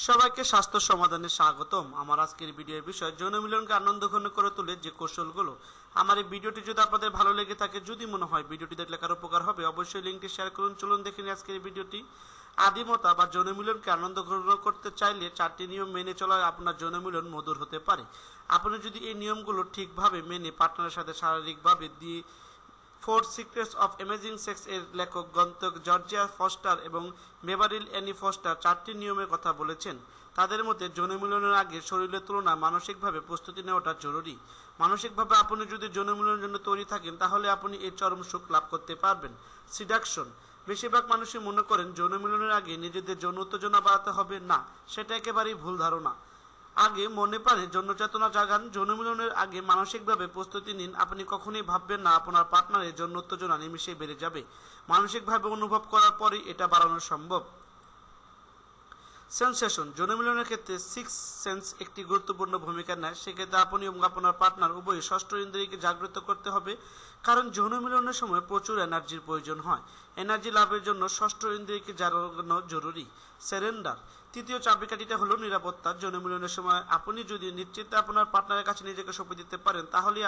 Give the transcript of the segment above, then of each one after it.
সবাইকে স্বাস্থ্য সমাধানে স্বাগতম। আমার আজকের ভিডিওর বিষয় যৌন মিলনকে আনন্দঘন করে তোলে যে কৌশলগুলো। আমার এই ভিডিওটি যদি আপনাদের ভালো লেগে থাকে, যদি মনে হয় ভিডিওটি দেখলে কারো উপকার হবে, অবশ্যই লিঙ্কটি শেয়ার করুন। চলুন দেখে নিই আজকের ভিডিওটি। আদিমতা বা যৌন মিলনকে আনন্দঘন করতে চাইলে 4টি নিয়ম মেনে চলা আপনার যৌন মিলন মধুর হতে পারে। আপনি যদি এই নিয়মগুলো ঠিকভাবে মেনে পার্টনারের সাথে শারীরিকভাবে দিয়ে 4 সিক্রেটস অফ অ্যামেজিং সেক্স এর লেখক গন্থক জর্জিয়া ফস্টার এবং বেভারিল অ্যানি ফস্টার 4টি নিয়মের কথা বলেছেন। তাদের মধ্যে যৌন মিলনের আগে শরীরের তুলনায় মানসিকভাবে প্রস্তুতি নেওয়াটা জরুরি। মানসিকভাবে আপনি যদি যৌন মিলনের জন্য তৈরি থাকেন, তাহলে আপনি এর চরম সুখ লাভ করতে পারবেন। সিডাকশন। বেশিরভাগ মানুষই মনে করেন যৌন মিলনের আগে নিজেদের যৌন উত্তেজনা বাড়াতে হবে। না, সেটা একেবারেই ভুল ধারণা। আগে মনে প্রাণে যৌন চেতনা জাগান। যৌন মিলনের আগে মানসিকভাবে প্রস্তুতি নিন। আপনি কখনোই ভাববেন না আপনার পার্টনারের যৌন উত্তেজনা নিমিষেই বেড়ে যাবে। মানসিকভাবে অনুভব করার পরই এটা বাড়ানো সম্ভব। সেন্সেশন। যৌন মিলনের ক্ষেত্রে 6 সেন্স একটি গুরুত্বপূর্ণ ভূমিকা নেয়। সেক্ষেত্রে আপনি এবং আপনার পার্টনার উভয়ই ষষ্ঠ ইন্দ্রিয়কে জাগ্রত করতে হবে, কারণ যৌন মিলনের সময় প্রচুর এনার্জির প্রয়োজন হয়। এনার্জি লাভের জন্য ষষ্ঠ ইন্দ্রিয়কে জাগানো জরুরি। সারেন্ডার। তৃতীয় চাবিকাঠিটা হলো নিরাপত্তা। যৌন মিলনের সময় আপনি যদি নিশ্চিত আপনার পার্টনারের কাছে নিজেকে সঁপে দিতে পারেন, তাহলে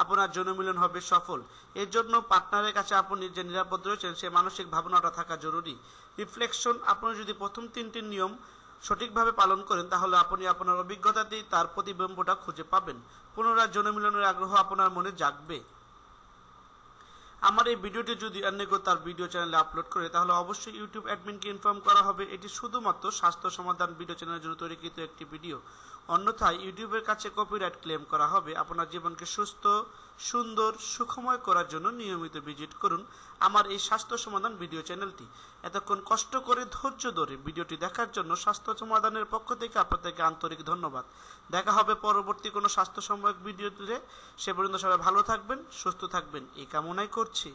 আপনার যৌন মিলন হবে সফল। এর জন্য পার্টনারের কাছে আপনি যে নিরাপদ রয়েছেন সে মানসিক ভাবনাটা থাকা জরুরি। রিফ্লেকশন। আপনি যদি প্রথম 3টি নিয়ম সঠিকভাবে পালন করেন, তাহলে আপনি আপনার অভিজ্ঞতাতেই তার প্রতিবিম্বটা খুঁজে পাবেন। পুনরায় যৌন মিলনের আগ্রহ আপনার মনে জাগবে। আমার এই ভিডিওটি যদি অন্য কেউ তার ভিডিও চ্যানেলে আপলোড করে, তাহলে অবশ্যই ইউটিউব অ্যাডমিনকে ইনফর্ম করা হবে। এটি শুধুমাত্র স্বাস্থ্য সমাধান ভিডিও চ্যানেলের জন্য তৈরিকৃত একটি ভিডিও। অন্যথায় ইউটিউবের কাছে কপিরাইট ক্লেম করা হবে। আপনার জীবনকে সুস্থ, সুন্দর, সুখময় করার জন্য নিয়মিত ভিজিট করুন আমার এই স্বাস্থ্য সমাধান ভিডিও চ্যানেলটি। এতক্ষণ কষ্ট করে ধৈর্য ধরে ভিডিওটি দেখার জন্য স্বাস্থ্য সমাধানের পক্ষ থেকে আপনাদেরকে আন্তরিক ধন্যবাদ। দেখা হবে পরবর্তী কোনো স্বাস্থ্য সম্পর্ক ভিডিওতে। সে পর্যন্ত সবাই ভালো থাকবেন, সুস্থ থাকবেন এই কামনাই করছি।